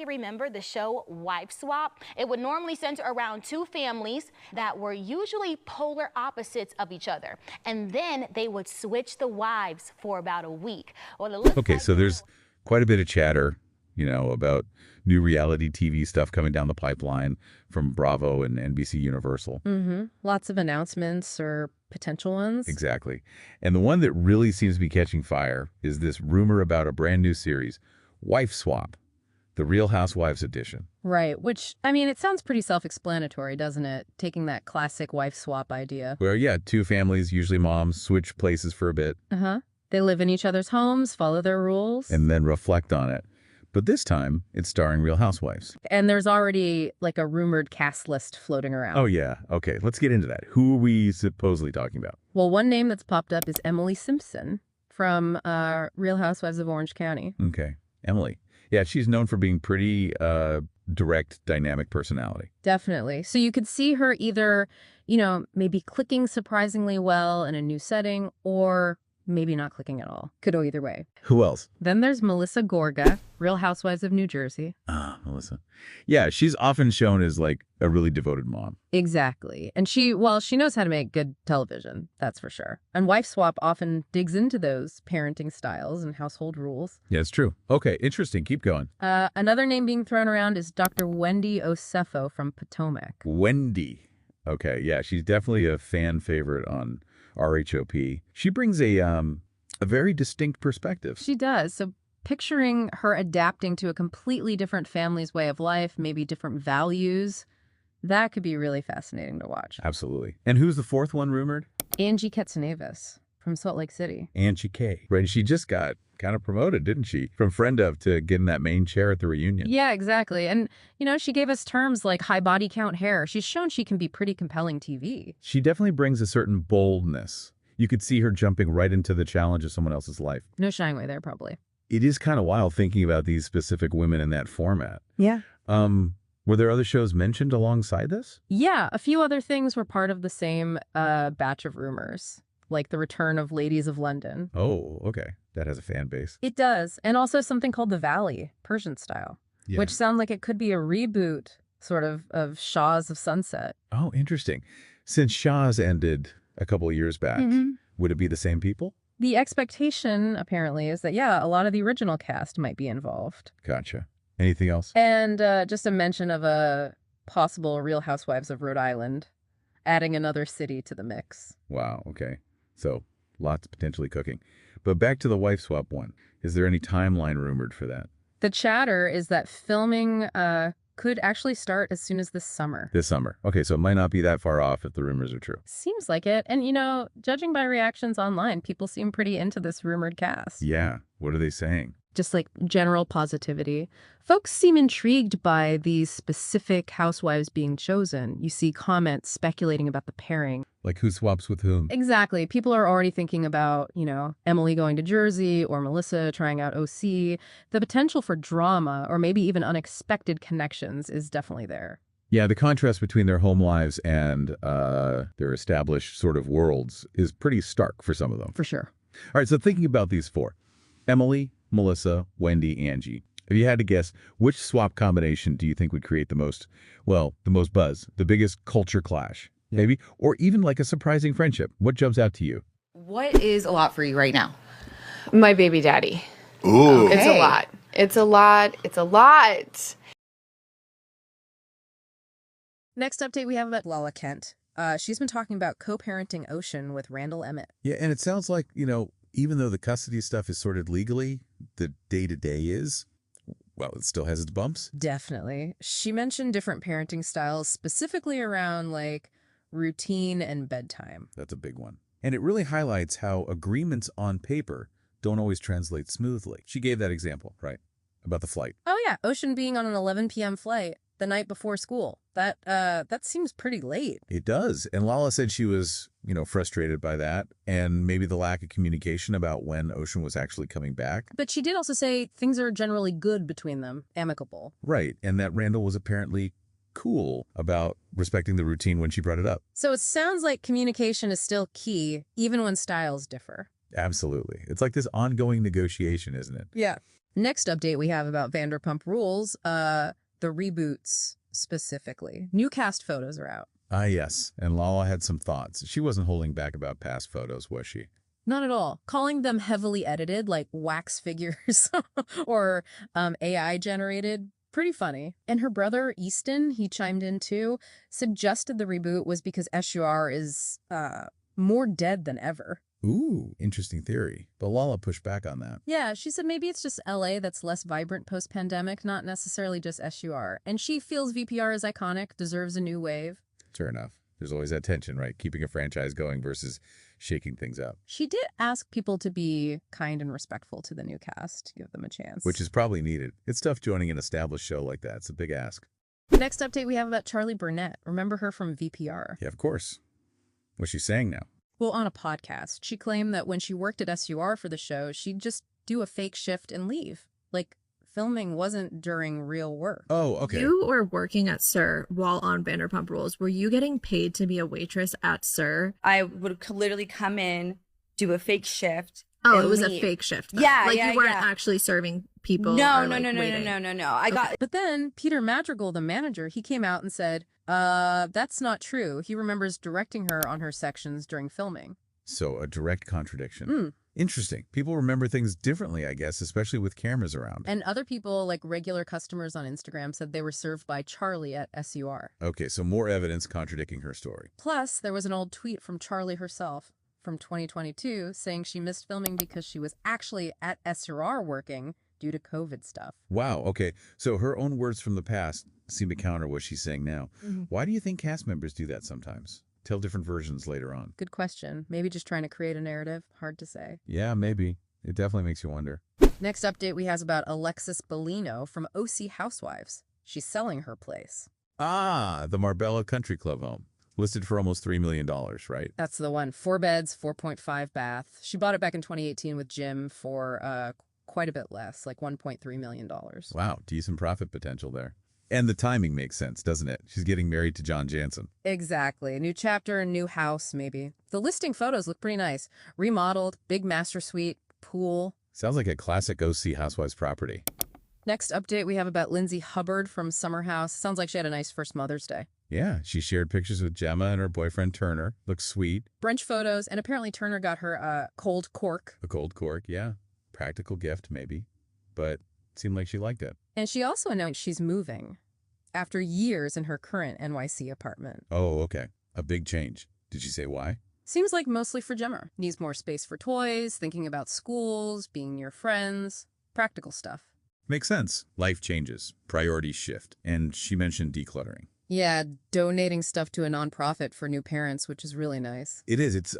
remember the show Wife Swap, it would normally center around two families that were usually polar opposites of each other. And then they would switch the wives for about a week. Okay, so there's quite a bit of chatter, about new reality TV stuff coming down the pipeline from Bravo and NBC Universal. Lots of announcements or potential ones. Exactly. And the one that really seems to be catching fire is this rumor about a brand new series, Wife Swap, the Real Housewives Edition. Right, which, I mean, it sounds pretty self-explanatory, doesn't it? Taking that classic wife swap idea. Where, yeah, two families, usually moms, switch places for a bit. They live in each other's homes, follow their rules. And then reflect on it. But this time, it's starring Real Housewives. And there's already, like, a rumored cast list floating around. Oh, yeah. Okay, let's get into that. Who are we supposedly talking about? Well, one name that's popped up is Emily Simpson from Real Housewives of Orange County. Okay, Emily. Yeah, she's known for being pretty direct, dynamic personality. Definitely. So you could see her either, maybe clicking surprisingly well in a new setting or maybe not clicking at all. Could go either way. Who else? Then there's Melissa Gorga, Real Housewives of New Jersey. Ah, Melissa. Yeah, she's often shown as like a really devoted mom. Exactly. And she knows how to make good television, that's for sure. And Wife Swap often digs into those parenting styles and household rules. Yeah, it's true. Okay, interesting. Keep going. Another name being thrown around is Dr. Wendy Osefo from Potomac. Wendy. Okay, yeah, she's definitely a fan favorite on RHOP. She brings a very distinct perspective. She does. So picturing her adapting to a completely different family's way of life, maybe different values, that could be really fascinating to watch. Absolutely. And who's the fourth one rumored? Angie Katsanevis from Salt Lake City. Angie K. Right, she just got kind of promoted, didn't she? From friend of to getting that main chair at the reunion. Yeah, exactly. And, she gave us terms like high body count hair. She's shown she can be pretty compelling TV. She definitely brings a certain boldness. You could see her jumping right into the challenge of someone else's life. No shying away there, probably. It is kind of wild thinking about these specific women in that format. Yeah. Were there other shows mentioned alongside this? Yeah, a few other things were part of the same batch of rumors, like the return of Ladies of London. Oh, okay. That has a fan base. It does. And also something called The Valley, Persian style, which sound like it could be a reboot, sort of Shahs of Sunset. Oh, interesting. Since Shahs ended a couple of years back, would it be the same people? The expectation, apparently, is that, yeah, a lot of the original cast might be involved. Gotcha. Anything else? And just a mention of a possible Real Housewives of Rhode Island, adding another city to the mix. Wow, okay. So, lots potentially cooking. But back to the wife swap one. Is there any timeline rumored for that? The chatter is that filming could actually start as soon as this summer. This summer. Okay, so it might not be that far off if the rumors are true. Seems like it. And, judging by reactions online, people seem pretty into this rumored cast. Yeah. What are they saying? Just like general positivity. Folks seem intrigued by these specific housewives being chosen. You see comments speculating about the pairing. Like who swaps with whom? Exactly. People are already thinking about, Emily going to Jersey or Melissa trying out OC. The potential for drama or maybe even unexpected connections is definitely there. Yeah, the contrast between their home lives and their established sort of worlds is pretty stark for some of them. For sure. All right, so thinking about these four, Emily, Melissa, Wendy, Angie. If you had to guess, which swap combination do you think would create the most buzz, the biggest culture clash, maybe, or even like a surprising friendship? What jumps out to you? What is a lot for you right now? My baby daddy. Ooh. Okay. It's a lot. It's a lot. It's a lot. Next update we have about Lala Kent. She's been talking about co-parenting Ocean with Randall Emmett. Yeah, and it sounds like, even though the custody stuff is sorted legally, the day-to-day is, well, it still has its bumps. Definitely. She mentioned different parenting styles, specifically around, like, routine and bedtime. That's a big one. And it really highlights how agreements on paper don't always translate smoothly. She gave that example, right, about the flight. Oh, yeah. Ocean being on an 11 p.m. flight the night before school. That seems pretty late. It does. And Lala said she was, frustrated by that and maybe the lack of communication about when Ocean was actually coming back. But she did also say things are generally good between them, amicable. Right. And that Randall was apparently cool about respecting the routine when she brought it up. So it sounds like communication is still key, even when styles differ. Absolutely. It's like this ongoing negotiation, isn't it? Yeah. Next update we have about Vanderpump Rules, the reboots specifically. New cast photos are out. Ah, yes. And Lala had some thoughts. She wasn't holding back about past photos, was she? Not at all. Calling them heavily edited, like wax figures or AI generated, pretty funny. And her brother, Easton, he chimed in too, suggested the reboot was because SUR is more dead than ever. Ooh, interesting theory. But Lala pushed back on that. Yeah, she said maybe it's just LA that's less vibrant post-pandemic, not necessarily just SUR. And she feels VPR is iconic, deserves a new wave. Fair enough. There's always that tension, right? Keeping a franchise going versus shaking things up. She did ask people to be kind and respectful to the new cast, give them a chance. Which is probably needed. It's tough joining an established show like that. It's a big ask. Next update we have about Charlie Burnett. Remember her from VPR? Yeah, of course. What's she saying now? Well, on a podcast, she claimed that when she worked at SUR for the show, she'd just do a fake shift and leave. Like, filming wasn't during real work. Oh, okay. You were working at SUR while on Vanderpump Rules. Were you getting paid to be a waitress at SUR? I would literally come in, do a fake shift. Oh, and it was leave. a fake shift. Though. Yeah, like yeah, you weren't yeah. actually serving people. No, or, no, like, no, no, no, waiting. no, no, no. I got But then Peter Madrigal, the manager, he came out and said, that's not true. He remembers directing her on her sections during filming. So a direct contradiction. Interesting. People remember things differently, I guess, especially with cameras around. And other people, like regular customers on Instagram, said they were served by Charlie at SUR. Okay, so more evidence contradicting her story. Plus, there was an old tweet from Charlie herself from 2022 saying she missed filming because she was actually at SUR working due to COVID stuff. Wow, okay. So her own words from the past seem to counter what she's saying now. Why do you think cast members do that sometimes? Tell different versions later on. Good question. Maybe just trying to create a narrative. Hard to say. Yeah, maybe. It definitely makes you wonder. Next update we have about Alexis Bellino from OC Housewives. She's selling her place. Ah, the Marbella Country Club home. Listed for almost $3 million, right? That's the one. 4 beds, 4.5 bath. She bought it back in 2018 with Jim for quite a bit less, like $1.3 million. Wow, decent profit potential there. And the timing makes sense, doesn't it? She's getting married to John Janssen. Exactly. A new chapter, a new house, maybe. The listing photos look pretty nice. Remodeled, big master suite, pool. Sounds like a classic OC Housewives property. Next update we have about Lindsay Hubbard from Summer House. Sounds like she had a nice first Mother's Day. Yeah, she shared pictures with Gemma and her boyfriend Turner. Looks sweet. Brunch photos, and apparently Turner got her a cold cork. A cold cork, yeah. Practical gift, maybe. But seemed like she liked it. And she also announced she's moving after years in her current NYC apartment. Oh, okay. A big change. Did she say why? Seems like mostly for Gemma. Needs more space for toys, thinking about schools, being near friends, practical stuff. Makes sense. Life changes. Priorities shift. And she mentioned decluttering. Yeah, donating stuff to a nonprofit for new parents, which is really nice. It is. It's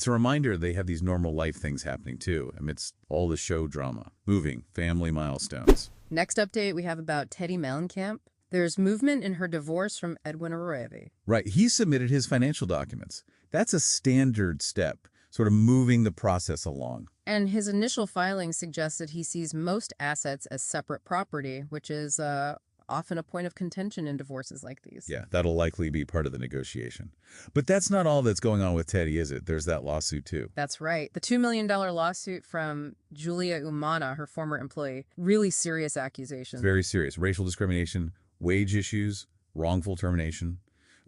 a reminder they have these normal life things happening too, amidst all the show drama. Moving, family milestones. Next update we have about Teddi Mellencamp. There's movement in her divorce from Edwin Arroyave. Right. He submitted his financial documents. That's a standard step, sort of moving the process along. And his initial filing suggested he sees most assets as separate property, which is often a point of contention in divorces like these. Yeah, that'll likely be part of the negotiation. But that's not all that's going on with Teddi, is it? There's that lawsuit too. That's right. The $2 million lawsuit from Julia Umana, her former employee. Really serious accusations. Very serious. Racial discrimination, wage issues, wrongful termination.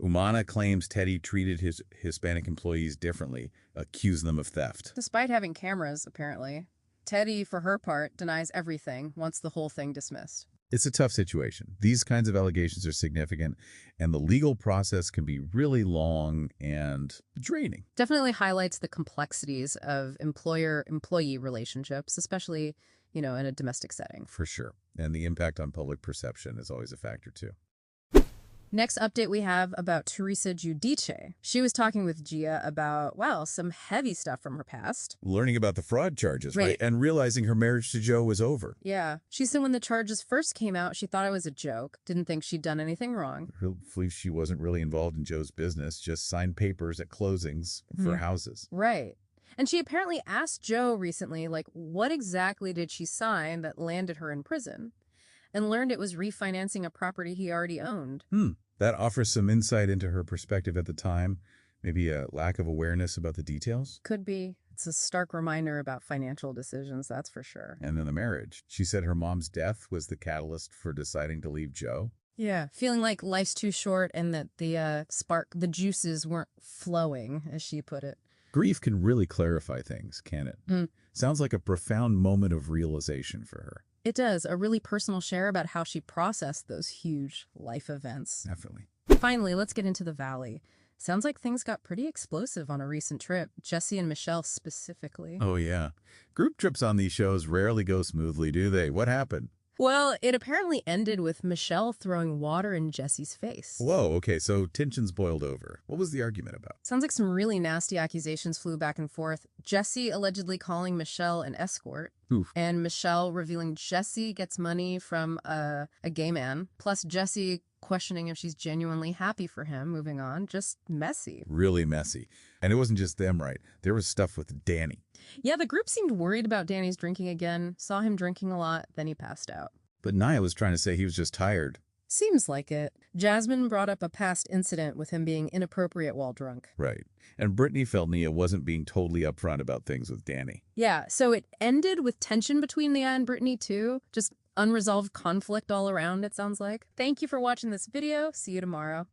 Umana claims Teddi treated his Hispanic employees differently, accusing them of theft. Despite having cameras, apparently. Teddi, for her part, denies everything, wants the whole thing dismissed. It's a tough situation. These kinds of allegations are significant, and the legal process can be really long and draining. Definitely highlights the complexities of employer-employee relationships, especially, in a domestic setting. For sure. And the impact on public perception is always a factor, too. Next update we have about Teresa Giudice. She was talking with Gia about, some heavy stuff from her past. Learning about the fraud charges, right? And realizing her marriage to Joe was over. Yeah. She said when the charges first came out, she thought it was a joke. Didn't think she'd done anything wrong. Believe she wasn't really involved in Joe's business, just signed papers at closings for houses. Right. And she apparently asked Joe recently, what exactly did she sign that landed her in prison? And learned it was refinancing a property he already owned. That offers some insight into her perspective at the time. Maybe a lack of awareness about the details? Could be. It's a stark reminder about financial decisions, that's for sure. And then the marriage. She said her mom's death was the catalyst for deciding to leave Joe. Yeah, feeling like life's too short and that the juices weren't flowing, as she put it. Grief can really clarify things, can it? Sounds like a profound moment of realization for her. It does, a really personal share about how she processed those huge life events. Definitely. Finally, let's get into the Valley. Sounds like things got pretty explosive on a recent trip, Jesse and Michelle specifically. Oh, yeah. Group trips on these shows rarely go smoothly, do they? What happened? Well, it apparently ended with Michelle throwing water in Jesse's face. Whoa, okay, so tensions boiled over. What was the argument about? Sounds like some really nasty accusations flew back and forth. Jesse allegedly calling Michelle an escort. Oof. And Michelle revealing Jesse gets money from a gay man. Plus Jesse questioning if she's genuinely happy for him, moving on. Just messy. Really messy. And it wasn't just them, right? There was stuff with Danny. Yeah, the group seemed worried about Danny's drinking again. Saw him drinking a lot, then he passed out. But Nia was trying to say he was just tired. Seems like it. Jasmine brought up a past incident with him being inappropriate while drunk. Right. And Brittany felt Nia wasn't being totally upfront about things with Danny. Yeah, so it ended with tension between Nia and Brittany too. Just unresolved conflict all around, it sounds like. Thank you for watching this video. See you tomorrow.